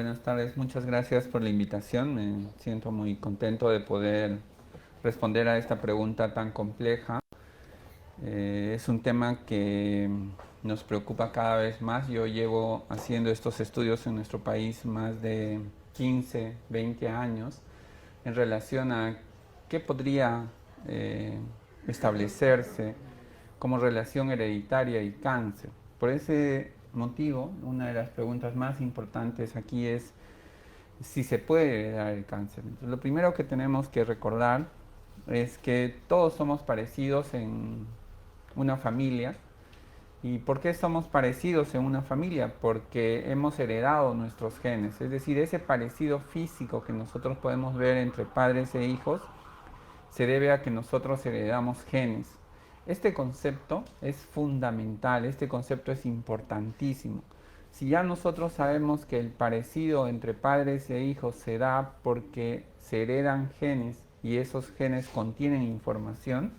buenas tardes. Muchas gracias por la invitación. Me siento muy contento de poder responder a esta pregunta tan compleja. Es un tema que nos preocupa cada vez más. Yo llevo haciendo estos estudios en nuestro país más de 15, 20 años en relación a qué podría eh, establecerse como relación hereditaria y cáncer. Por ese motivo, una de las preguntas más importantes aquí es si se puede heredar el cáncer. Entonces, lo primero que tenemos que recordar es que todos somos parecidos en una familia. ¿Y por qué somos parecidos en una familia? Porque hemos heredado nuestros genes, es decir, ese parecido físico que nosotros podemos ver entre padres e hijos se debe a que nosotros heredamos genes. Este concepto es fundamental, este concepto es importantísimo. Si ya nosotros sabemos que el parecido entre padres e hijos se da porque se heredan genes y esos genes contienen información,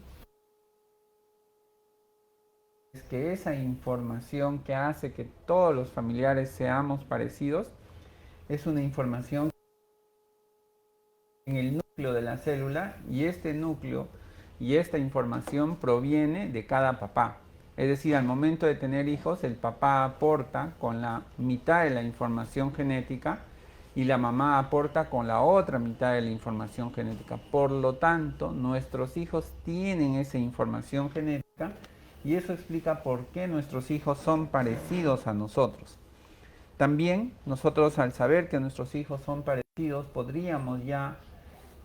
es que esa información que hace que todos los familiares seamos parecidos es una información en el núcleo de la célula y este núcleo y esta información proviene de cada papá. Es decir, al momento de tener hijos, el papá aporta con la mitad de la información genética y la mamá aporta con la otra mitad de la información genética. Por lo tanto, nuestros hijos tienen esa información genética y eso explica por qué nuestros hijos son parecidos a nosotros. También nosotros al saber que nuestros hijos son parecidos, podríamos ya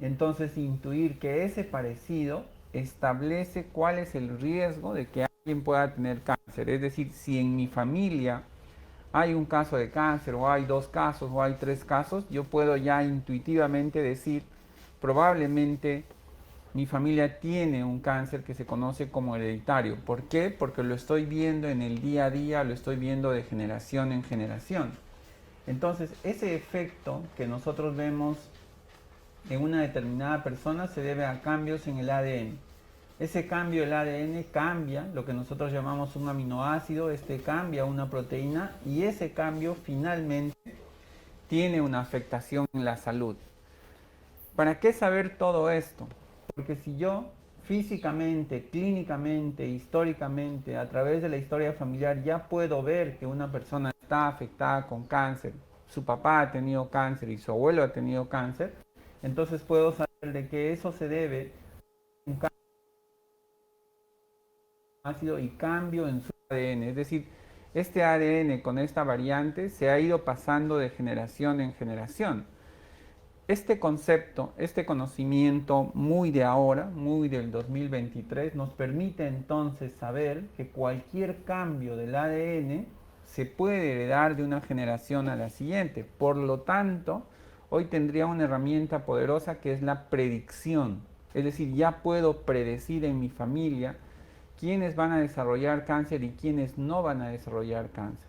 entonces intuir que ese parecido establece cuál es el riesgo de que alguien pueda tener cáncer. Es decir, si en mi familia hay un caso de cáncer o hay dos casos o hay tres casos, yo puedo ya intuitivamente decir, probablemente mi familia tiene un cáncer que se conoce como hereditario. ¿Por qué? Porque lo estoy viendo en el día a día, lo estoy viendo de generación en generación. Entonces, ese efecto que nosotros vemos en una determinada persona se debe a cambios en el ADN. Ese cambio del ADN cambia lo que nosotros llamamos un aminoácido, este cambia una proteína y ese cambio finalmente tiene una afectación en la salud. ¿Para qué saber todo esto? Porque si yo físicamente, clínicamente, históricamente, a través de la historia familiar ya puedo ver que una persona está afectada con cáncer, su papá ha tenido cáncer y su abuelo ha tenido cáncer, entonces puedo saber de que eso se debe a un ácido y cambio en su ADN. Es decir, este ADN con esta variante se ha ido pasando de generación en generación. Este concepto, este conocimiento muy de ahora, muy del 2023, nos permite entonces saber que cualquier cambio del ADN se puede heredar de una generación a la siguiente. Por lo tanto, hoy tendría una herramienta poderosa que es la predicción. Es decir, ya puedo predecir en mi familia quiénes van a desarrollar cáncer y quiénes no van a desarrollar cáncer.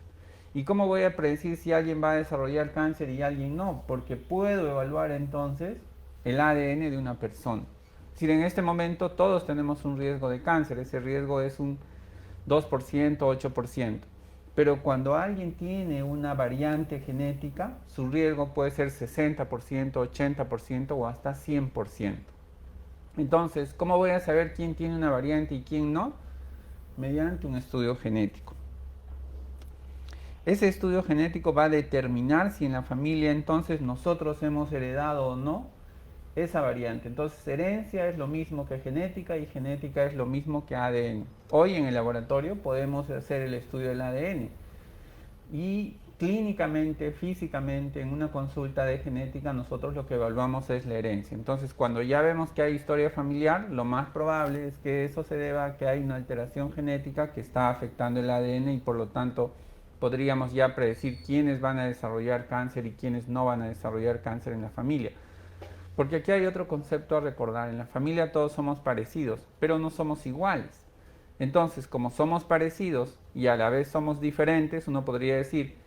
¿Y cómo voy a predecir si alguien va a desarrollar cáncer y alguien no? Porque puedo evaluar entonces el ADN de una persona. Es decir, en este momento todos tenemos un riesgo de cáncer, ese riesgo es un 2%, 8%. Pero cuando alguien tiene una variante genética, su riesgo puede ser 60%, 80% o hasta 100%. Entonces, ¿cómo voy a saber quién tiene una variante y quién no? Mediante un estudio genético. Ese estudio genético va a determinar si en la familia entonces nosotros hemos heredado o no esa variante. Entonces herencia es lo mismo que genética y genética es lo mismo que ADN. Hoy en el laboratorio podemos hacer el estudio del ADN y clínicamente, físicamente, en una consulta de genética nosotros lo que evaluamos es la herencia. Entonces cuando ya vemos que hay historia familiar, lo más probable es que eso se deba a que hay una alteración genética que está afectando el ADN y por lo tanto podríamos ya predecir quiénes van a desarrollar cáncer y quiénes no van a desarrollar cáncer en la familia. Porque aquí hay otro concepto a recordar. En la familia todos somos parecidos, pero no somos iguales. Entonces, como somos parecidos y a la vez somos diferentes, uno podría decir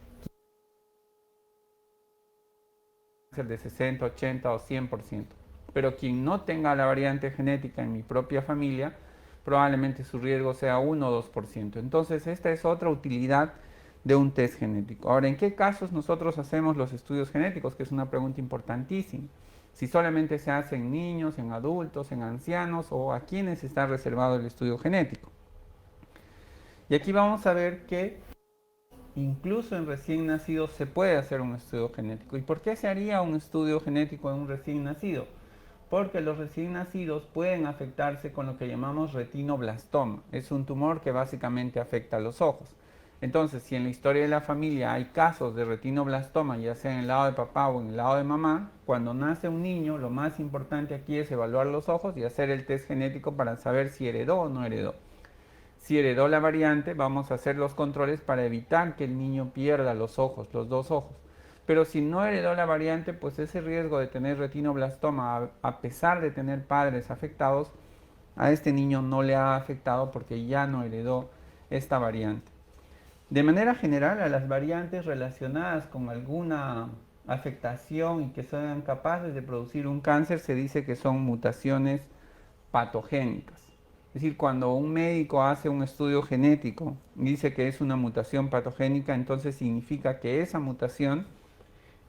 cáncer de 60, 80 o 100%. Pero quien no tenga la variante genética en mi propia familia, probablemente su riesgo sea 1 o 2%. Entonces, esta es otra utilidad de un test genético. Ahora, ¿en qué casos nosotros hacemos los estudios genéticos? Que es una pregunta importantísima. Si solamente se hace en niños, en adultos, en ancianos o a quienes está reservado el estudio genético. Y aquí vamos a ver que incluso en recién nacidos se puede hacer un estudio genético. ¿Y por qué se haría un estudio genético en un recién nacido? Porque los recién nacidos pueden afectarse con lo que llamamos retinoblastoma. Es un tumor que básicamente afecta a los ojos. Entonces, si en la historia de la familia hay casos de retinoblastoma, ya sea en el lado de papá o en el lado de mamá, cuando nace un niño, lo más importante aquí es evaluar los ojos y hacer el test genético para saber si heredó o no heredó. Si heredó la variante, vamos a hacer los controles para evitar que el niño pierda los ojos, los dos ojos. Pero si no heredó la variante, pues ese riesgo de tener retinoblastoma, a pesar de tener padres afectados, a este niño no le ha afectado porque ya no heredó esta variante. De manera general, a las variantes relacionadas con alguna afectación y que sean capaces de producir un cáncer se dice que son mutaciones patogénicas. Es decir, cuando un médico hace un estudio genético y dice que es una mutación patogénica, entonces significa que esa mutación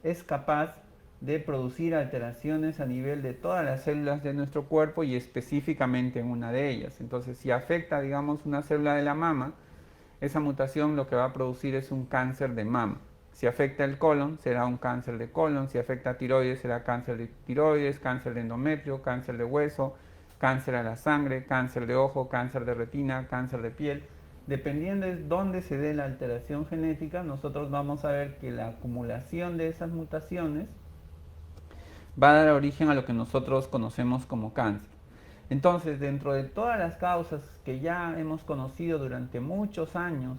es capaz de producir alteraciones a nivel de todas las células de nuestro cuerpo y específicamente en una de ellas. Entonces, si afecta, digamos, una célula de la mama, esa mutación lo que va a producir es un cáncer de mama. Si afecta el colon, será un cáncer de colon. Si afecta tiroides, será cáncer de tiroides, cáncer de endometrio, cáncer de hueso, cáncer a la sangre, cáncer de ojo, cáncer de retina, cáncer de piel. Dependiendo de dónde se dé la alteración genética, nosotros vamos a ver que la acumulación de esas mutaciones va a dar origen a lo que nosotros conocemos como cáncer. Entonces, dentro de todas las causas que ya hemos conocido durante muchos años,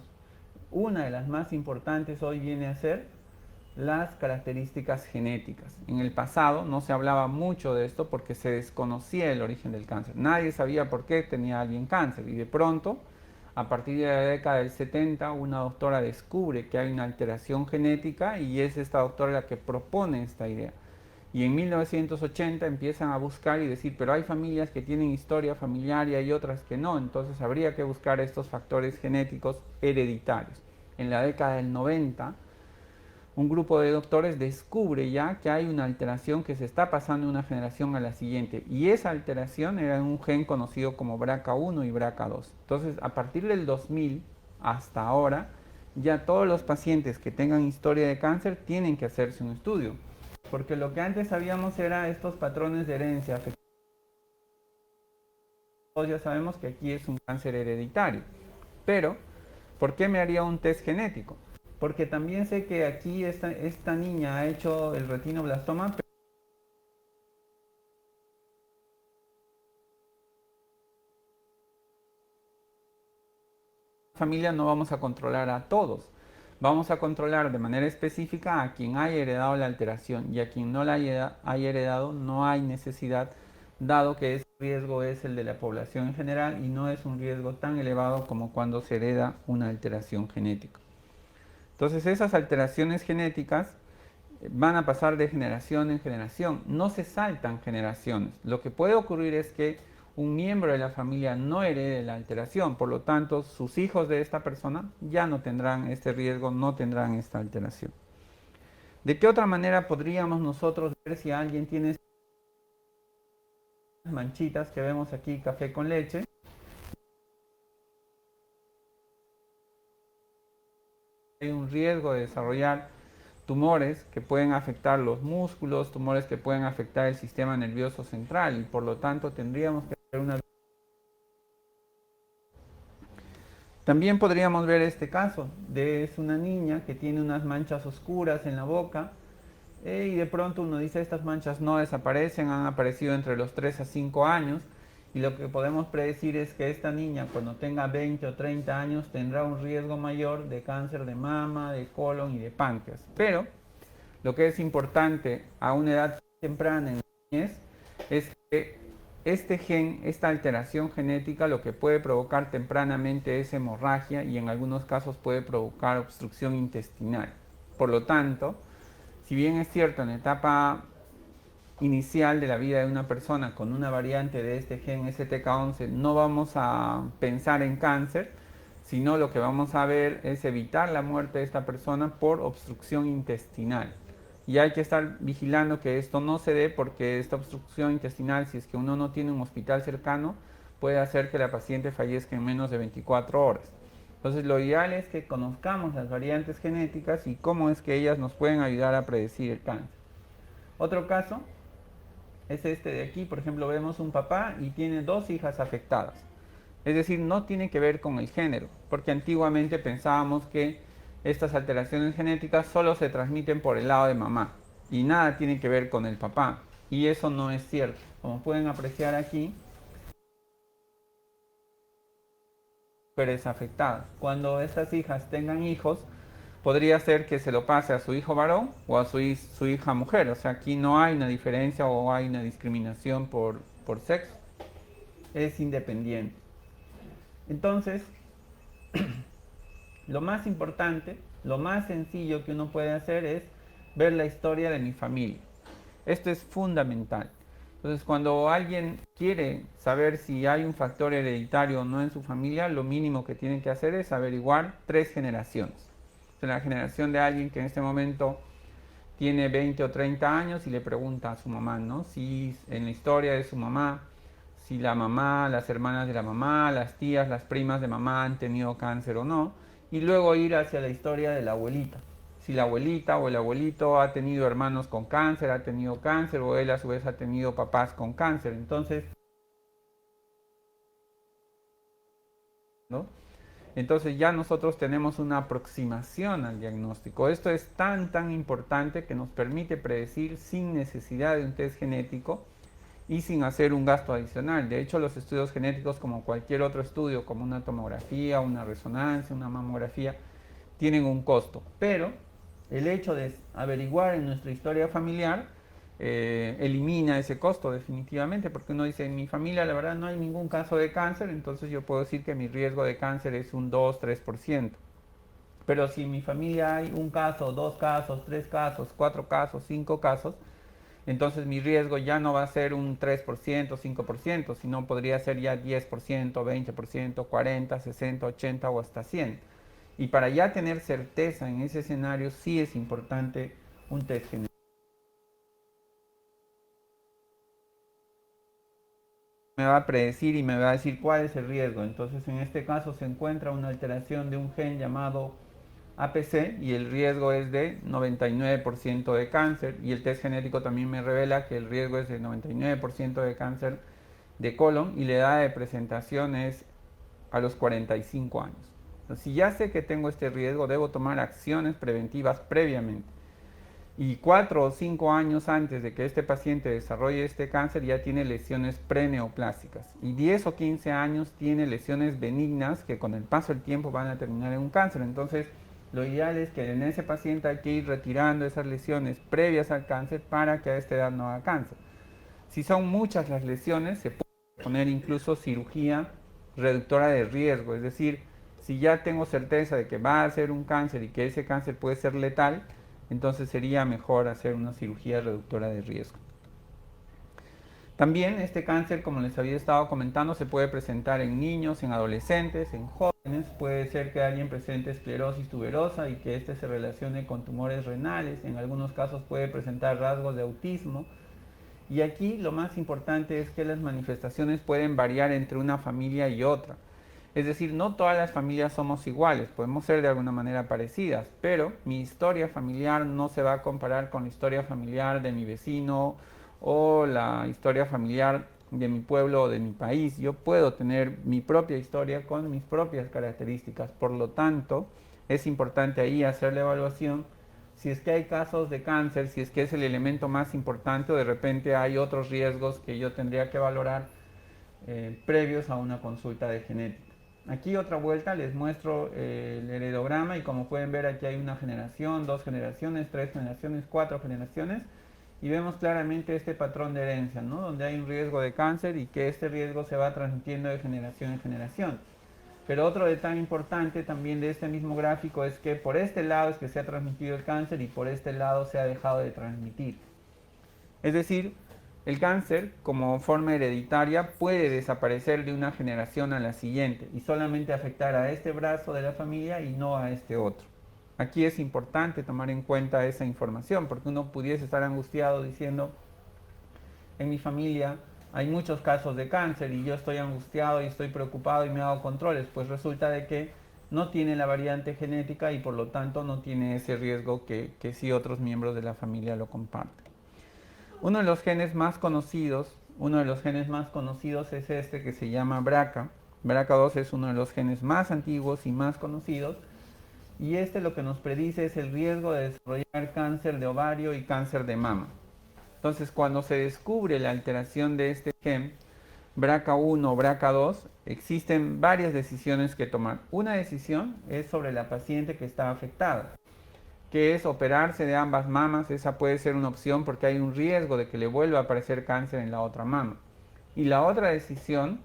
una de las más importantes hoy viene a ser las características genéticas. En el pasado no se hablaba mucho de esto porque se desconocía el origen del cáncer. Nadie sabía por qué tenía alguien cáncer y de pronto, a partir de la década del 70, una doctora descubre que hay una alteración genética y es esta doctora la que propone esta idea. Y en 1980 empiezan a buscar y decir, pero hay familias que tienen historia familiar y hay otras que no, entonces habría que buscar estos factores genéticos hereditarios. En la década del 90, un grupo de doctores descubre ya que hay una alteración que se está pasando de una generación a la siguiente y esa alteración era en un gen conocido como BRCA1 y BRCA2. Entonces, a partir del 2000 hasta ahora, ya todos los pacientes que tengan historia de cáncer tienen que hacerse un estudio. Porque lo que antes sabíamos era estos patrones de herencia. Todos ya sabemos que aquí es un cáncer hereditario. Pero, ¿por qué me haría un test genético? Porque también sé que aquí esta niña ha hecho el retinoblastoma. Familia no vamos a controlar a todos. Vamos a controlar de manera específica a quien haya heredado la alteración y a quien no la haya heredado no hay necesidad, dado que ese riesgo es el de la población en general y no es un riesgo tan elevado como cuando se hereda una alteración genética. Entonces esas alteraciones genéticas van a pasar de generación en generación, no se saltan generaciones. Lo que puede ocurrir es que un miembro de la familia no herede la alteración, por lo tanto sus hijos de esta persona ya no tendrán este riesgo, no tendrán esta alteración. ¿De qué otra manera podríamos nosotros ver si alguien tiene estas manchitas que vemos aquí, café con leche? Hay un riesgo de desarrollar tumores que pueden afectar los músculos, tumores que pueden afectar el sistema nervioso central y por lo tanto tendríamos que hacer una... También podríamos ver este caso de es una niña que tiene unas manchas oscuras en la boca y de pronto uno dice estas manchas no desaparecen, han aparecido entre los 3 a 5 años y lo que podemos predecir es que esta niña cuando tenga 20 o 30 años tendrá un riesgo mayor de cáncer de mama, de colon y de páncreas. Pero lo que es importante a una edad temprana en la niñez es que este gen, esta alteración genética, lo que puede provocar tempranamente es hemorragia y en algunos casos puede provocar obstrucción intestinal. Por lo tanto, si bien es cierto en la etapa inicial de la vida de una persona con una variante de este gen STK11 no vamos a pensar en cáncer, sino lo que vamos a ver es evitar la muerte de esta persona por obstrucción intestinal. Y hay que estar vigilando que esto no se dé, porque esta obstrucción intestinal, si es que uno no tiene un hospital cercano, puede hacer que la paciente fallezca en menos de 24 horas. Entonces lo ideal es que conozcamos las variantes genéticas y cómo es que ellas nos pueden ayudar a predecir el cáncer. Otro caso es este de aquí. Por ejemplo, vemos un papá y tiene dos hijas afectadas. Es decir, no tiene que ver con el género, porque antiguamente pensábamos que estas alteraciones genéticas solo se transmiten por el lado de mamá y nada tiene que ver con el papá. Y eso no es cierto. Como pueden apreciar aquí, mujeres afectadas. Cuando estas hijas tengan hijos, podría ser que se lo pase a su hijo varón o a su hija mujer. O sea, aquí no hay una diferencia o hay una discriminación por sexo. Es independiente. Entonces, lo más importante, lo más sencillo que uno puede hacer es ver la historia de mi familia. Esto es fundamental. Entonces, cuando alguien quiere saber si hay un factor hereditario o no en su familia, lo mínimo que tiene que hacer es averiguar 3 generaciones. O sea, la generación de alguien que en este momento tiene 20 o 30 años y le pregunta a su mamá, ¿no? Si en la historia de su mamá, si la mamá, las hermanas de la mamá, las tías, las primas de mamá han tenido cáncer o no. Y luego ir hacia la historia de la abuelita. Si la abuelita o el abuelito ha tenido hermanos con cáncer, ha tenido cáncer, o él a su vez ha tenido papás con cáncer. Entonces, ¿no? Entonces ya nosotros tenemos una aproximación al diagnóstico. Esto es tan importante que nos permite predecir sin necesidad de un test genético y sin hacer un gasto adicional. De hecho, los estudios genéticos, como cualquier otro estudio, como una tomografía, una resonancia, una mamografía, tienen un costo. Pero el hecho de averiguar en nuestra historia familiar elimina ese costo definitivamente, porque uno dice, en mi familia la verdad no hay ningún caso de cáncer, entonces yo puedo decir que mi riesgo de cáncer es un 2-3%. Pero si en mi familia hay un caso, dos casos, tres casos, cuatro casos, cinco casos, entonces mi riesgo ya no va a ser un 3%, 5%, sino podría ser ya 10%, 20%, 40, 60, 80 o hasta 100. Y para ya tener certeza en ese escenario, sí es importante un test genético. Me va a predecir y me va a decir cuál es el riesgo. Entonces, en este caso se encuentra una alteración de un gen llamado APC y el riesgo es de 99% de cáncer, y el test genético también me revela que el riesgo es de 99% de cáncer de colon y la edad de presentación es a los 45 años. Entonces, si ya sé que tengo este riesgo, debo tomar acciones preventivas previamente. Y 4 o 5 años antes de que este paciente desarrolle este cáncer ya tiene lesiones preneoplásicas. Y 10 o 15 años tiene lesiones benignas que con el paso del tiempo van a terminar en un cáncer. Entonces, lo ideal es que en ese paciente hay que ir retirando esas lesiones previas al cáncer para que a esta edad no haga cáncer. Si son muchas las lesiones, se puede poner incluso cirugía reductora de riesgo. Es decir, si ya tengo certeza de que va a ser un cáncer y que ese cáncer puede ser letal, entonces sería mejor hacer una cirugía reductora de riesgo. También este cáncer, como les había estado comentando, se puede presentar en niños, en adolescentes, en jóvenes. Puede ser que alguien presente esclerosis tuberosa y que este se relacione con tumores renales. En algunos casos puede presentar rasgos de autismo. Y aquí lo más importante es que las manifestaciones pueden variar entre una familia y otra. Es decir, no todas las familias somos iguales, podemos ser de alguna manera parecidas, pero mi historia familiar no se va a comparar con la historia familiar de mi vecino o la historia familiar de mi pueblo o de mi país. Yo puedo tener mi propia historia con mis propias características, por lo tanto, es importante ahí hacer la evaluación. Si es que hay casos de cáncer, si es que es el elemento más importante, o de repente hay otros riesgos que yo tendría que valorar previos a una consulta de genética. Aquí otra vuelta les muestro el heredograma y como pueden ver aquí hay una generación, dos generaciones, tres generaciones, cuatro generaciones y vemos claramente este patrón de herencia, ¿no? Donde hay un riesgo de cáncer y que este riesgo se va transmitiendo de generación en generación. Pero otro detalle importante también de este mismo gráfico es que por este lado es que se ha transmitido el cáncer y por este lado se ha dejado de transmitir. Es decir, El cáncer, como forma hereditaria, puede desaparecer de una generación a la siguiente y solamente afectar a este brazo de la familia y no a este otro. Aquí es importante tomar en cuenta esa información, porque uno pudiese estar angustiado diciendo, en mi familia hay muchos casos de cáncer y yo estoy angustiado y estoy preocupado y me hago controles, pues resulta de que no tiene la variante genética y por lo tanto no tiene ese riesgo que sí otros miembros de la familia lo comparten. Uno de los genes más conocidos, es este que se llama BRCA. BRCA2 es uno de los genes más antiguos y más conocidos. Y este lo que nos predice es el riesgo de desarrollar cáncer de ovario y cáncer de mama. Entonces, cuando se descubre la alteración de este gen, BRCA1 o BRCA2, existen varias decisiones que tomar. Una decisión es sobre la paciente que está afectada, que es operarse de ambas mamas. Esa puede ser una opción porque hay un riesgo de que le vuelva a aparecer cáncer en la otra mama. Y la otra decisión,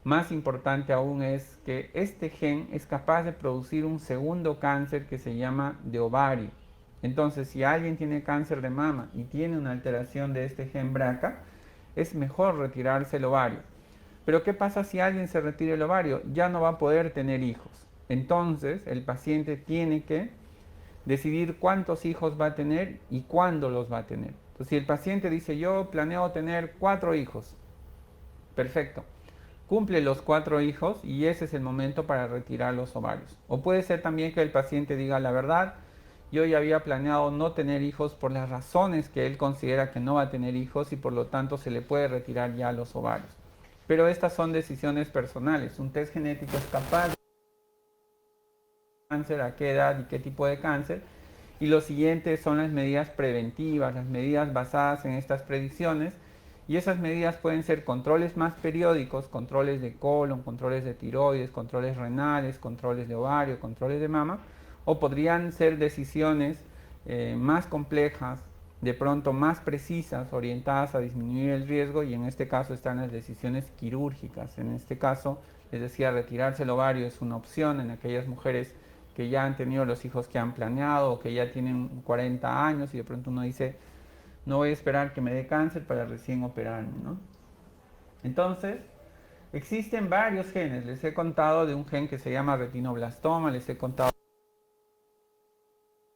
más importante aún, es que este gen es capaz de producir un segundo cáncer que se llama de ovario. Entonces, si alguien tiene cáncer de mama y tiene una alteración de este gen BRCA, es mejor retirarse el ovario. Pero ¿qué pasa si alguien se retira el ovario? Ya no va a poder tener hijos. Entonces, el paciente tiene que decidir cuántos hijos va a tener y cuándo los va a tener. Entonces, si el paciente dice, yo planeo tener 4 hijos, perfecto, cumple los 4 hijos y ese es el momento para retirar los ovarios. O puede ser también que el paciente diga, la verdad, yo ya había planeado no tener hijos por las razones que él considera que no va a tener hijos y por lo tanto se le puede retirar ya los ovarios. Pero estas son decisiones personales. Un test genético es capaz de cáncer, a qué edad y qué tipo de cáncer. Y lo siguiente son las medidas preventivas, las medidas basadas en estas predicciones. Y esas medidas pueden ser controles más periódicos, controles de colon, controles de tiroides, controles renales, controles de ovario, controles de mama, o podrían ser decisiones más complejas, de pronto más precisas, orientadas a disminuir el riesgo, y en este caso están las decisiones quirúrgicas. En este caso, les decía, retirarse el ovario es una opción en aquellas mujeres que ya han tenido los hijos que han planeado o que ya tienen 40 años y de pronto uno dice, no voy a esperar que me dé cáncer para recién operarme, ¿no? Entonces, existen varios genes. Les he contado de un gen que se llama retinoblastoma, les he contado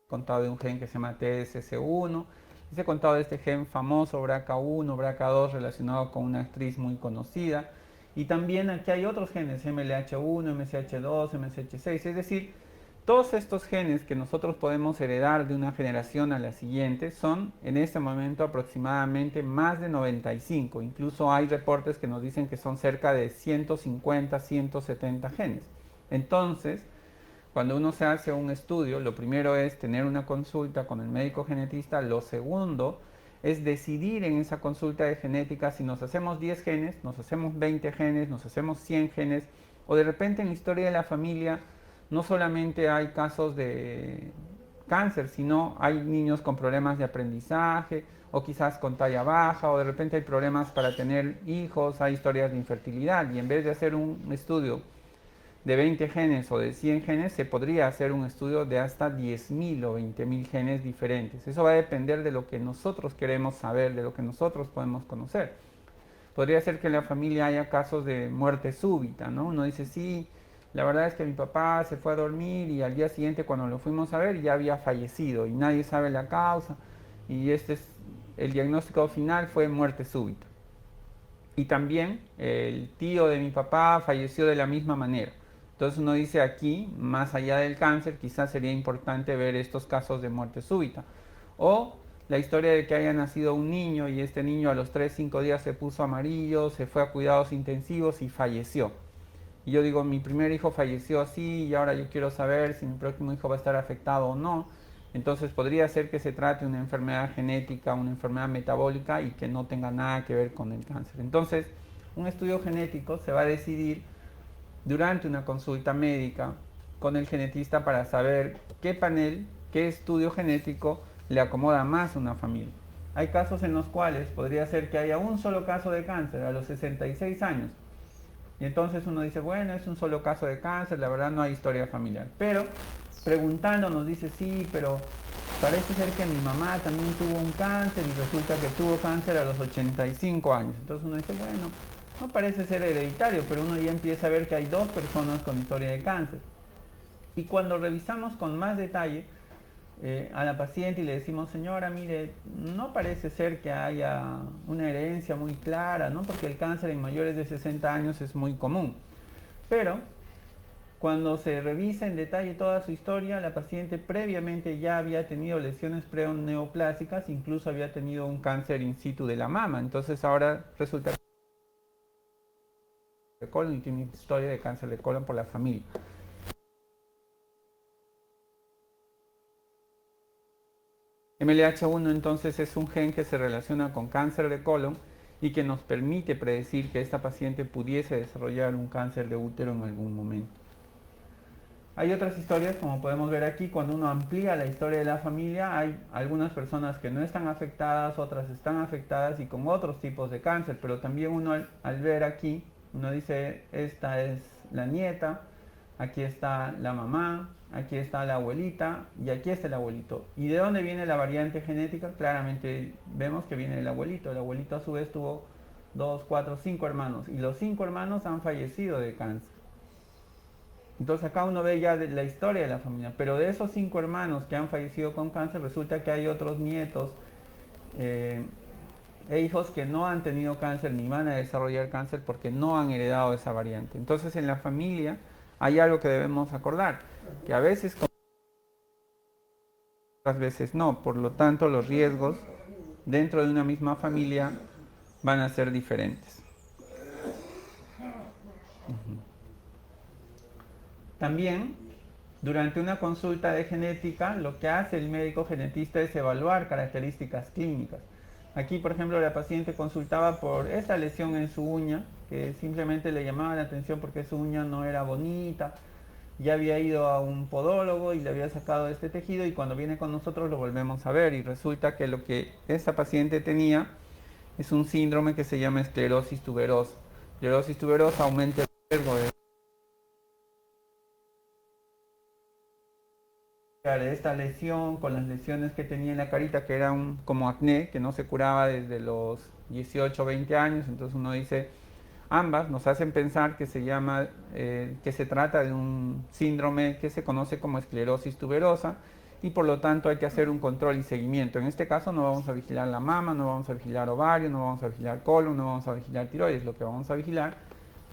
de un gen que se llama TSS1, les he contado de este gen famoso BRCA1, BRCA2 relacionado con una actriz muy conocida. Y también aquí hay otros genes, MLH1, MSH2, MSH6, es decir, todos estos genes que nosotros podemos heredar de una generación a la siguiente son en este momento aproximadamente más de 95. Incluso hay reportes que nos dicen que son cerca de 150, 170 genes. Entonces, cuando uno se hace un estudio, lo primero es tener una consulta con el médico genetista. Lo segundo es decidir en esa consulta de genética si nos hacemos 10 genes, nos hacemos 20 genes, nos hacemos 100 genes, o de repente en la historia de la familia no solamente hay casos de cáncer, sino hay niños con problemas de aprendizaje o quizás con talla baja, o de repente hay problemas para tener hijos, hay historias de infertilidad, y en vez de hacer un estudio de 20 genes o de 100 genes, se podría hacer un estudio de hasta 10.000 o 20.000 genes diferentes. Eso va a depender de lo que nosotros queremos saber, de lo que nosotros podemos conocer. Podría ser que en la familia haya casos de muerte súbita, ¿no? Uno dice, sí, la verdad es que mi papá se fue a dormir y al día siguiente cuando lo fuimos a ver ya había fallecido y nadie sabe la causa, y el diagnóstico final fue muerte súbita. Y también el tío de mi papá falleció de la misma manera. Entonces uno dice, aquí, más allá del cáncer, quizás sería importante ver estos casos de muerte súbita. O la historia de que haya nacido un niño y este niño a los 3-5 días se puso amarillo, se fue a cuidados intensivos y falleció. Y yo digo, mi primer hijo falleció así y ahora yo quiero saber si mi próximo hijo va a estar afectado o no. Entonces podría ser que se trate de una enfermedad genética, una enfermedad metabólica y que no tenga nada que ver con el cáncer. Entonces, un estudio genético se va a decidir durante una consulta médica con el genetista para saber qué panel, qué estudio genético le acomoda más a una familia. Hay casos en los cuales podría ser que haya un solo caso de cáncer a los 66 años. Y entonces uno dice, bueno, es un solo caso de cáncer, la verdad no hay historia familiar. Pero preguntando nos dice, sí, pero parece ser que mi mamá también tuvo un cáncer y resulta que tuvo cáncer a los 85 años. Entonces uno dice, bueno, no parece ser hereditario, pero uno ya empieza a ver que hay dos personas con historia de cáncer. Y cuando revisamos con más detalle a la paciente y le decimos, señora, mire, no parece ser que haya una herencia muy clara, ¿no? Porque el cáncer en mayores de 60 años es muy común. Pero cuando se revisa en detalle toda su historia, la paciente previamente ya había tenido lesiones preneoplásicas, incluso había tenido un cáncer in situ de la mama. Entonces ahora resulta que de colon y tiene historia de cáncer de colon por la familia. MLH1 entonces es un gen que se relaciona con cáncer de colon y que nos permite predecir que esta paciente pudiese desarrollar un cáncer de útero en algún momento. Hay otras historias, como podemos ver aquí, cuando uno amplía la historia de la familia, hay algunas personas que no están afectadas, otras están afectadas y con otros tipos de cáncer, pero también uno al ver aquí, uno dice, esta es la nieta, aquí está la mamá, aquí está la abuelita y aquí está el abuelito. ¿Y de dónde viene la variante genética? Claramente vemos que viene el abuelito a su vez tuvo 2, 4, 5 hermanos y los 5 hermanos han fallecido de cáncer. Entonces acá uno ve ya la historia de la familia, pero de esos 5 hermanos que han fallecido con cáncer, resulta que hay otros nietos e hijos que no han tenido cáncer ni van a desarrollar cáncer porque no han heredado esa variante. Entonces en la familia hay algo que debemos acordar, que a veces otras veces no, por lo tanto los riesgos dentro de una misma familia van a ser diferentes. También, durante una consulta de genética, lo que hace el médico genetista es evaluar características clínicas. Aquí, por ejemplo, la paciente consultaba por esta lesión en su uña, que simplemente le llamaba la atención porque su uña no era bonita. Ya había ido a un podólogo y le había sacado este tejido y cuando viene con nosotros lo volvemos a ver y resulta que lo que esta paciente tenía es un síndrome que se llama esclerosis tuberosa. Esclerosis tuberosa aumenta el riesgo de esta lesión con las lesiones que tenía en la carita, que era como acné, que no se curaba desde los 18 o 20 años. Entonces uno dice, ambas nos hacen pensar que que se trata de un síndrome que se conoce como esclerosis tuberosa y por lo tanto hay que hacer un control y seguimiento. En este caso no vamos a vigilar la mama, no vamos a vigilar ovario, no vamos a vigilar colon, no vamos a vigilar tiroides. Lo que vamos a vigilar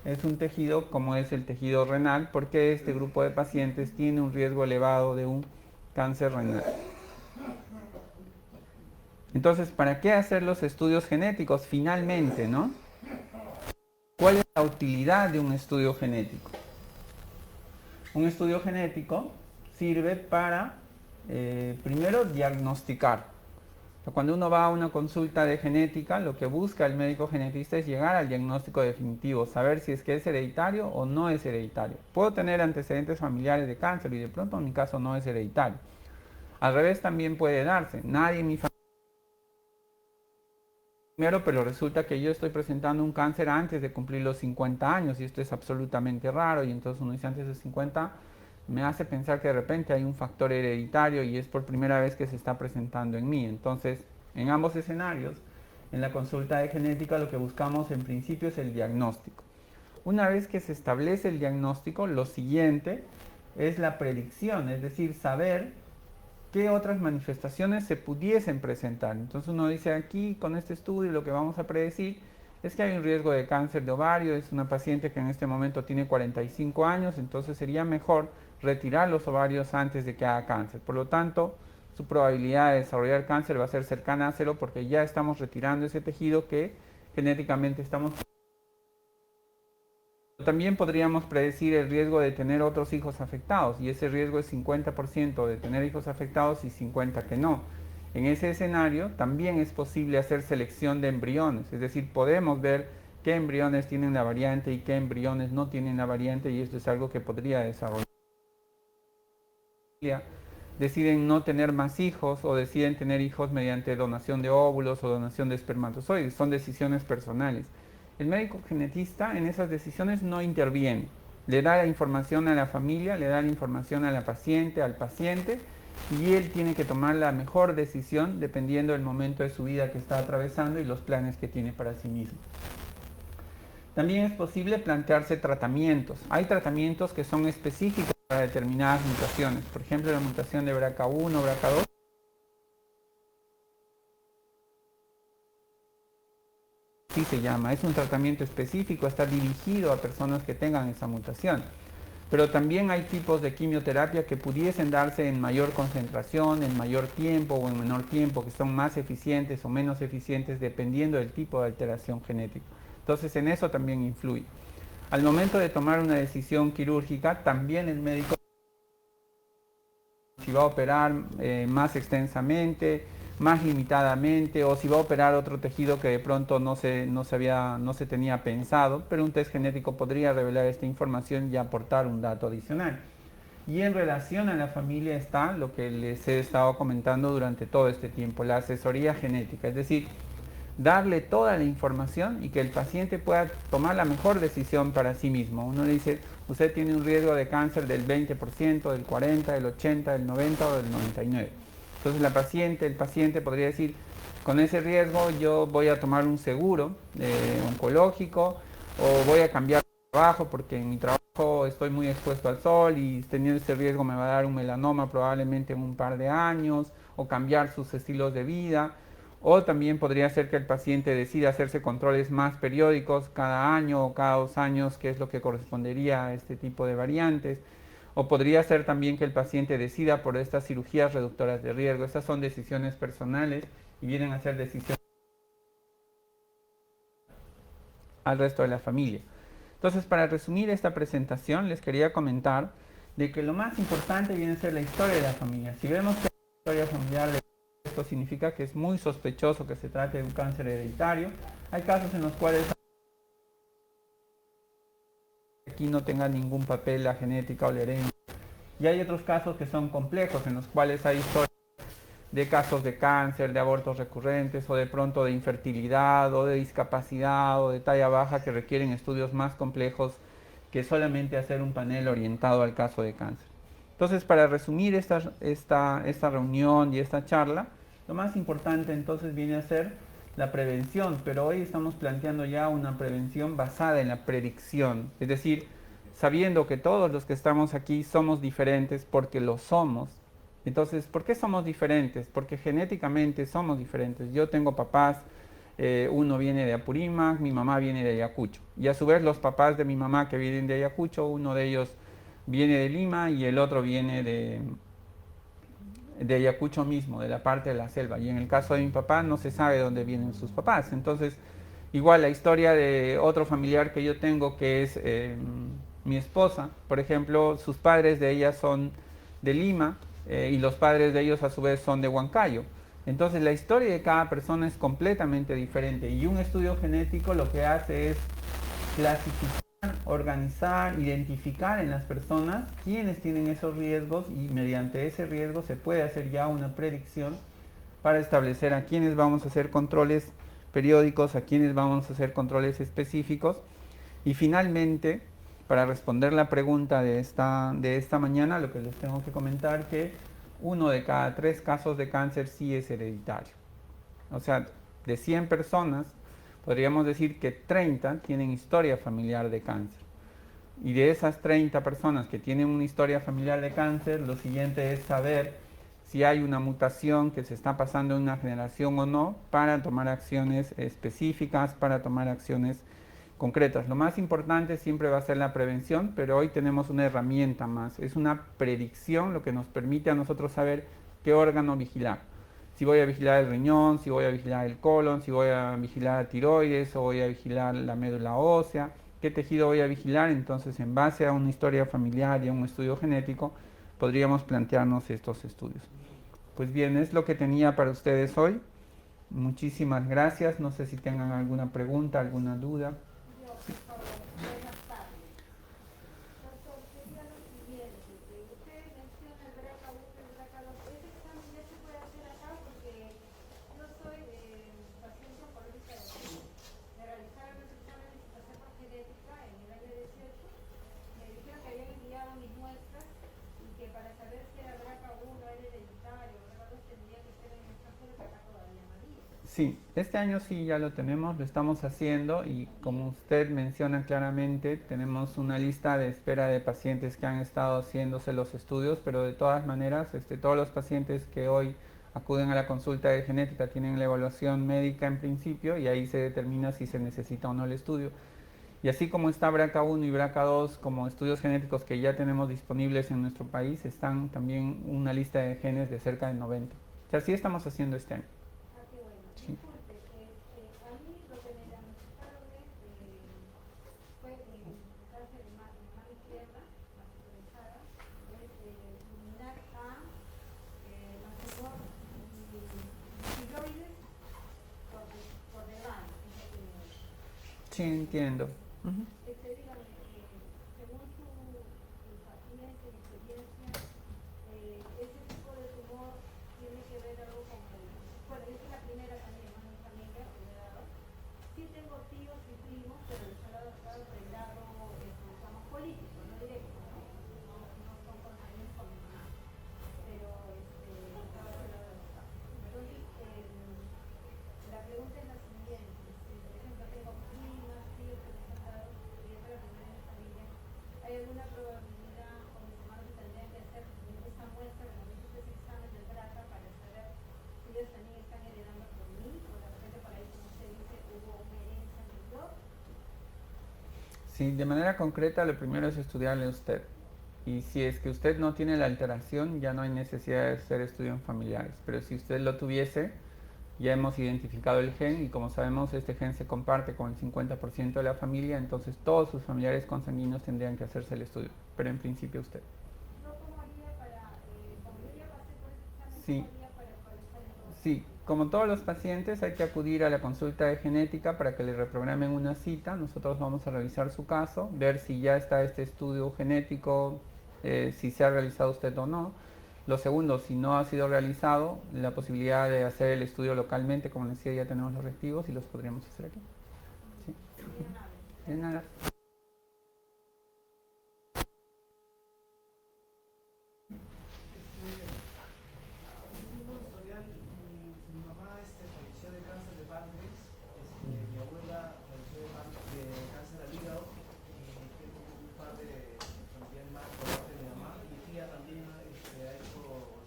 es un tejido como es el tejido renal, porque este grupo de pacientes tiene un riesgo elevado de un cáncer renal. Entonces, ¿para qué hacer los estudios genéticos finalmente, no? ¿Cuál es la utilidad de un estudio genético? Un estudio genético sirve para, primero, diagnosticar. Cuando uno va a una consulta de genética, lo que busca el médico genetista es llegar al diagnóstico definitivo, saber si es que es hereditario o no es hereditario. Puedo tener antecedentes familiares de cáncer y de pronto en mi caso no es hereditario. Al revés también puede darse. Nadie en mi familia primero, pero resulta que yo estoy presentando un cáncer antes de cumplir los 50 años y esto es absolutamente raro y entonces uno dice antes de 50 me hace pensar que de repente hay un factor hereditario y es por primera vez que se está presentando en mí. Entonces, en ambos escenarios, en la consulta de genética lo que buscamos en principio es el diagnóstico. Una vez que se establece el diagnóstico, lo siguiente es la predicción, es decir, saber qué otras manifestaciones se pudiesen presentar. Entonces uno dice aquí, con este estudio, lo que vamos a predecir es que hay un riesgo de cáncer de ovario, es una paciente que en este momento tiene 45 años, entonces sería mejor retirar los ovarios antes de que haga cáncer. Por lo tanto, su probabilidad de desarrollar cáncer va a ser cercana a cero porque ya estamos retirando ese tejido que genéticamente estamos. También podríamos predecir el riesgo de tener otros hijos afectados y ese riesgo es 50% de tener hijos afectados y 50% que no. En ese escenario también es posible hacer selección de embriones, es decir, podemos ver qué embriones tienen la variante y qué embriones no tienen la variante y esto es algo que podría desarrollar. Deciden no tener más hijos o deciden tener hijos mediante donación de óvulos o donación de espermatozoides, son decisiones personales. El médico genetista en esas decisiones no interviene, le da la información a la familia, le da la información a la paciente, al paciente y él tiene que tomar la mejor decisión dependiendo del momento de su vida que está atravesando y los planes que tiene para sí mismo. También es posible plantearse tratamientos. Hay tratamientos que son específicos para determinadas mutaciones. Por ejemplo, la mutación de BRCA1, BRCA2. Así se llama. Es un tratamiento específico, está dirigido a personas que tengan esa mutación. Pero también hay tipos de quimioterapia que pudiesen darse en mayor concentración, en mayor tiempo o en menor tiempo, que son más eficientes o menos eficientes dependiendo del tipo de alteración genética. Entonces en eso también influye. Al momento de tomar una decisión quirúrgica, también el médico si va a operar más extensamente, más limitadamente, o si va a operar otro tejido que de pronto no se tenía pensado, pero un test genético podría revelar esta información y aportar un dato adicional. Y en relación a la familia está lo que les he estado comentando durante todo este tiempo, la asesoría genética, es decir, darle toda la información y que el paciente pueda tomar la mejor decisión para sí mismo. Uno le dice, usted tiene un riesgo de cáncer del 20%, del 40%, del 80%, del 90% o del 99%. Entonces el paciente podría decir, con ese riesgo yo voy a tomar un seguro oncológico o voy a cambiar de trabajo porque en mi trabajo estoy muy expuesto al sol y teniendo ese riesgo me va a dar un melanoma probablemente en un par de años, o cambiar sus estilos de vida. O también podría ser que el paciente decida hacerse controles más periódicos cada año o cada 2 años, que es lo que correspondería a este tipo de variantes. O podría ser también que el paciente decida por estas cirugías reductoras de riesgo. Estas son decisiones personales y vienen a ser decisiones al resto de la familia. Entonces, para resumir esta presentación, les quería comentar de que lo más importante viene a ser la historia de la familia. Si vemos que la historia familiar de esto significa que es muy sospechoso que se trate de un cáncer hereditario. Hay casos en los cuales aquí no tenga ningún papel la genética o la herencia. Y hay otros casos que son complejos, en los cuales hay historias de casos de cáncer, de abortos recurrentes, o de pronto de infertilidad, o de discapacidad, o de talla baja, que requieren estudios más complejos que solamente hacer un panel orientado al caso de cáncer. Entonces, para resumir esta reunión y esta charla, lo más importante entonces viene a ser la prevención, pero hoy estamos planteando ya una prevención basada en la predicción, es decir, sabiendo que todos los que estamos aquí somos diferentes porque lo somos. Entonces, ¿por qué somos diferentes? Porque genéticamente somos diferentes. Yo tengo papás, uno viene de Apurímac, mi mamá viene de Ayacucho. Y a su vez los papás de mi mamá que vienen de Ayacucho, uno de ellos viene de Lima y el otro viene de Ayacucho mismo, de la parte de la selva. Y en el caso de mi papá no se sabe dónde vienen sus papás. Entonces, igual la historia de otro familiar que yo tengo, que es mi esposa, por ejemplo, sus padres de ella son de Lima y los padres de ellos a su vez son de Huancayo. Entonces la historia de cada persona es completamente diferente y un estudio genético lo que hace es clasificar, organizar, identificar en las personas quiénes tienen esos riesgos y mediante ese riesgo se puede hacer ya una predicción para establecer a quiénes vamos a hacer controles periódicos, a quiénes vamos a hacer controles específicos. Y finalmente, para responder la pregunta de esta mañana, lo que les tengo que comentar que 1 de cada 3 casos de cáncer sí es hereditario. O sea, de 100 personas, podríamos decir que 30 tienen historia familiar de cáncer. Y de esas 30 personas que tienen una historia familiar de cáncer, lo siguiente es saber si hay una mutación que se está pasando en una generación o no, para tomar acciones específicas, para tomar acciones concretas. Lo más importante siempre va a ser la prevención, pero hoy tenemos una herramienta más. Es una predicción lo que nos permite a nosotros saber qué órgano vigilar. Si voy a vigilar el riñón, si voy a vigilar el colon, si voy a vigilar la tiroides o voy a vigilar la médula ósea, qué tejido voy a vigilar. Entonces, en base a una historia familiar y a un estudio genético, podríamos plantearnos estos estudios. Pues bien, es lo que tenía para ustedes hoy. Muchísimas gracias. No sé si tengan alguna pregunta, alguna duda. Buenas tardes. Doctor, quería lo siguiente, que usted menciona el BRCA1 y el BRCA2. ¿Ese examen ya se puede hacer acá? Porque yo soy paciente oncológica de Chile. Me realizaron los exámenes de cepa genética en el año 18. Me dijeron que habían enviado mis muestras y que para saber si era BRCA1 o era hereditario Sí, este año sí ya lo tenemos, lo estamos haciendo y como usted menciona claramente, tenemos una lista de espera de pacientes que han estado haciéndose los estudios, pero de todas maneras, todos los pacientes que hoy acuden a la consulta de genética tienen la evaluación médica en principio y ahí se determina si se necesita o no el estudio. Y así como está BRCA1 y BRCA2 como estudios genéticos que ya tenemos disponibles en nuestro país, están también una lista de genes de cerca de 90. O sea, sí estamos haciendo este año. Ah, qué bueno. Sí. Disculpe, a mí lo que me diagnosticaron fue cáncer de mama izquierda, masculinizada, es luminar A, mayor y tiroides por delante, es lo que Sí, entiendo. Ujú. dígame, según su paciencia y experiencia, ese tipo de tumor tiene que ver algo con el... Bueno, esa es la primera también, ¿no? En mi familia que me he dado. Sí tengo tíos y primos, pero les ha dado del lado, digamos, político, no directo, ¿no? No son consanguíneos con mi mamá, pero estaba del lado de los padres. Entonces, la pregunta es la siguiente. Si, por ejemplo, tengo primas, tíos que les han dado, y es la primera en mi familia, ¿hay alguna probabilidad o mis hermanos tendrían que hacer esa muestra, que nos dice ese examen del BRCA para saber si ellos también están heredando por mí, o de repente por ahí, como usted dice, hubo una herencia mayor? Sí, de manera concreta, lo primero es estudiarle a usted. Y si es que usted no tiene la alteración, ya no hay necesidad de hacer estudios familiares. Pero si usted lo tuviese, ya hemos identificado el gen y como sabemos, este gen se comparte con el 50% de la familia, entonces todos sus familiares consanguíneos tendrían que hacerse el estudio. Pero en principio usted. ¿Yo cómo haría para, como yo ya pasé por ese examen, cómo Sí, haría para estar en todo sí, caso? como todos los pacientes hay que acudir a la consulta de genética para que le reprogramen una cita. Nosotros vamos a revisar su caso, ver si ya está este estudio genético, si se ha realizado usted o no. Lo segundo, si no ha sido realizado, la posibilidad de hacer el estudio localmente, como decía, ya tenemos los reactivos y los podríamos hacer aquí. Sí. Muy amable. De nada. Un historial, mi mamá falleció de cáncer de páncreas, mi abuela falleció de cáncer al hígado, tengo un par de familiares más por parte de mi mamá, mi tía también ha hecho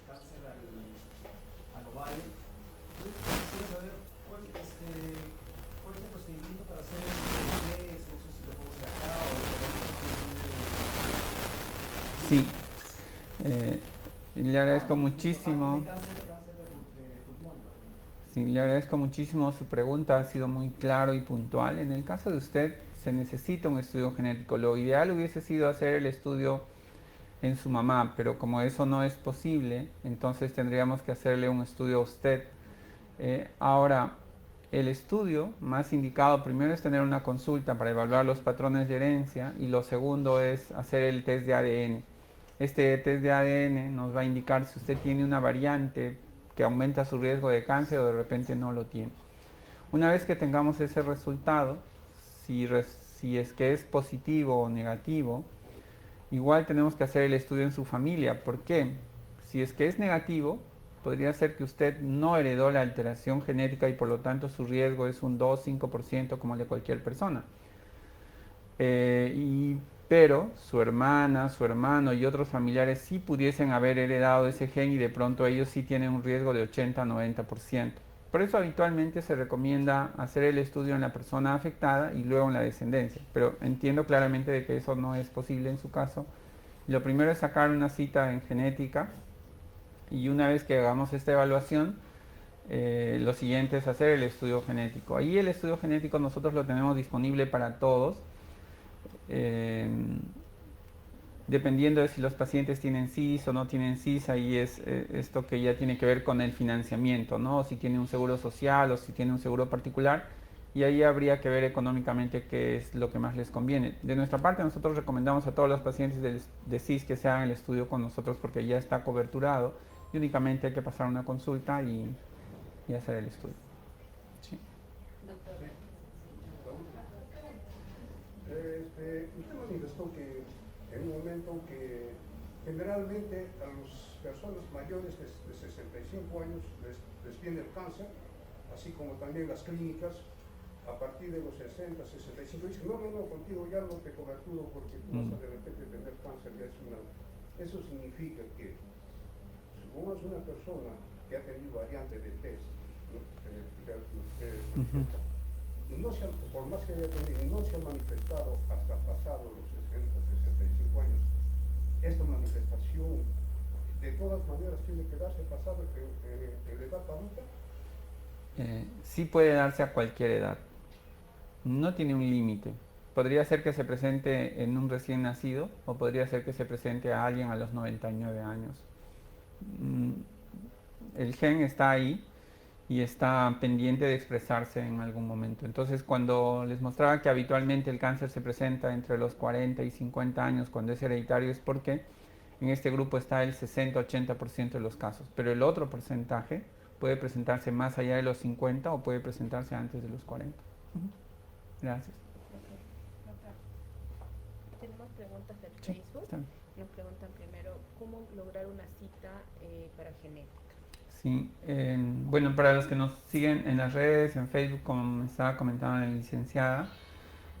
cáncer al ovario. Entonces quisiera saber cuál es el procedimiento para hacer el test, no sé si lo puedo hacer acá o Sí. Le agradezco muchísimo. Sí, le agradezco muchísimo su pregunta, ha sido muy claro y puntual. En el caso de usted, se necesita un estudio genético. Lo ideal hubiese sido hacer el estudio en su mamá, pero como eso no es posible, entonces tendríamos que hacerle un estudio a usted. Ahora, el estudio más indicado primero es tener una consulta para evaluar los patrones de herencia y lo segundo es hacer el test de ADN. Este test de ADN nos va a indicar si usted tiene una variante que aumenta su riesgo de cáncer o de repente no lo tiene. Una vez que tengamos ese resultado, si es que es positivo o negativo, igual tenemos que hacer el estudio en su familia. ¿Por qué? Si es que es negativo, podría ser que usted no heredó la alteración genética y por lo tanto su riesgo es un 2-5% como el de cualquier persona. Pero su hermana, su hermano y otros familiares sí pudiesen haber heredado ese gen y de pronto ellos sí tienen un riesgo de 80-90%. Por eso habitualmente se recomienda hacer el estudio en la persona afectada y luego en la descendencia. Pero entiendo claramente de que eso no es posible en su caso. Lo primero es sacar una cita en genética y una vez que hagamos esta evaluación, lo siguiente es hacer el estudio genético. Ahí el estudio genético nosotros lo tenemos disponible para todos. Eh, Dependiendo de si los pacientes tienen CIS o no tienen CIS, ahí es esto que ya tiene que ver con el financiamiento, ¿no? Si tiene un seguro social o si tiene un seguro particular, y ahí habría que ver económicamente qué es lo que más les conviene. De nuestra parte, nosotros recomendamos a todos los pacientes de CIS que se hagan el estudio con nosotros porque ya está coberturado y únicamente hay que pasar una consulta y hacer el estudio. Sí. Usted manifestó que en un momento que generalmente a las personas mayores de 65 años les viene el cáncer, así como también las clínicas, a partir de los 60, 65, dicen, no, contigo ya no te coberturo porque tú vas a de repente tener cáncer, ya es una... Eso significa que, supongamos una persona que ha tenido variante de test, ¿no? Y no se ha, por más que haya tenido, no se ha manifestado hasta pasado los 60, 65 años, esta manifestación de todas maneras tiene que darse pasado en la edad adulta. Sí puede darse a cualquier edad. No tiene un límite. Podría ser que se presente en un recién nacido o podría ser que se presente a alguien a los 99 años. El gen está ahí y está pendiente de expresarse en algún momento. Entonces, cuando les mostraba que habitualmente el cáncer se presenta entre los 40 y 50 años cuando es hereditario, es porque en este grupo está el 60-80% de los casos, pero el otro porcentaje puede presentarse más allá de los 50 o puede presentarse antes de los 40. Gracias. Tenemos preguntas del Sí, Facebook. está bien. Nos preguntan primero, ¿cómo lograr una cita para genética? Sí, bueno, para los que nos siguen en las redes, en Facebook, como me estaba comentando la licenciada,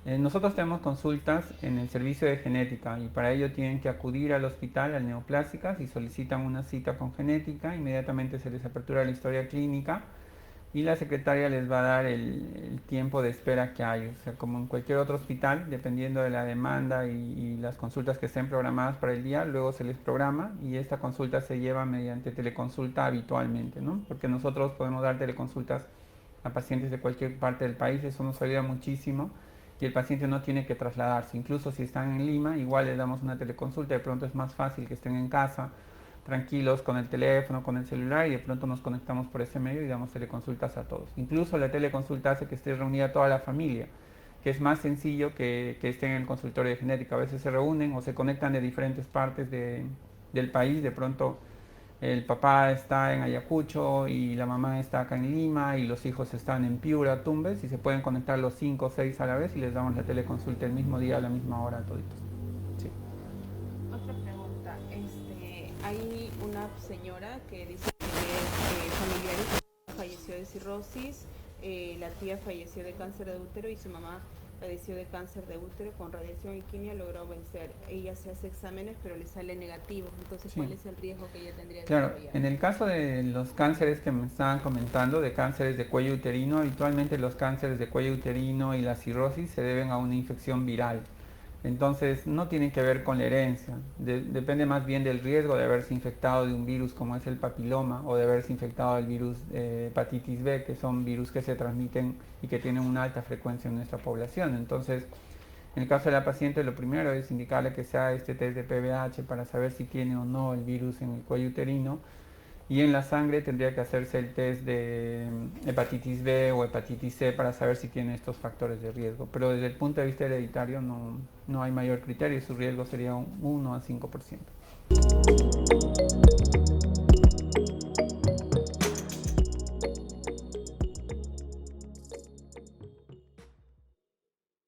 nosotros tenemos consultas en el servicio de genética y para ello tienen que acudir al hospital, al Neoplásicas, y solicitan una cita con genética. Inmediatamente se les apertura la historia clínica y la secretaria les va a dar el tiempo de espera que hay. O sea, como en cualquier otro hospital, dependiendo de la demanda y las consultas que estén programadas para el día, luego se les programa y esta consulta se lleva mediante teleconsulta habitualmente, ¿no? Porque nosotros podemos dar teleconsultas a pacientes de cualquier parte del país, eso nos ayuda muchísimo y el paciente no tiene que trasladarse. Incluso si están en Lima, igual les damos una teleconsulta, de pronto es más fácil que estén en casa, tranquilos con el teléfono, con el celular, y de pronto nos conectamos por ese medio y damos teleconsultas a todos. Incluso la teleconsulta hace que esté reunida toda la familia, que es más sencillo que estén en el consultorio de genética. A veces se reúnen o se conectan de diferentes partes del país. De pronto el papá está en Ayacucho y la mamá está acá en Lima y los hijos están en Piura, Tumbes, y se pueden conectar los 5 o 6 a la vez y les damos la teleconsulta el mismo día, a la misma hora a toditos. Sí. Otra pregunta, hay una señora que dice que es familiar y su falleció de cirrosis, la tía falleció de cáncer de útero y su mamá padeció de cáncer de útero, con radiación y quimio logró vencer. Ella se hace exámenes pero le sale negativo, entonces Sí. ¿cuál es el riesgo que ella tendría de Claro, desarrollar? en el caso de los cánceres que me estaban comentando, de cánceres de cuello uterino, habitualmente los cánceres de cuello uterino y la cirrosis se deben a una infección viral. Entonces no tiene que ver con la herencia, depende más bien del riesgo de haberse infectado de un virus como es el papiloma o de haberse infectado del virus hepatitis B, que son virus que se transmiten y que tienen una alta frecuencia en nuestra población. Entonces, en el caso de la paciente, lo primero es indicarle que sea este test de PBH para saber si tiene o no el virus en el cuello uterino, y en la sangre tendría que hacerse el test de hepatitis B o hepatitis C para saber si tiene estos factores de riesgo. Pero desde el punto de vista hereditario no hay mayor criterio, su riesgo sería un 1 a 5%.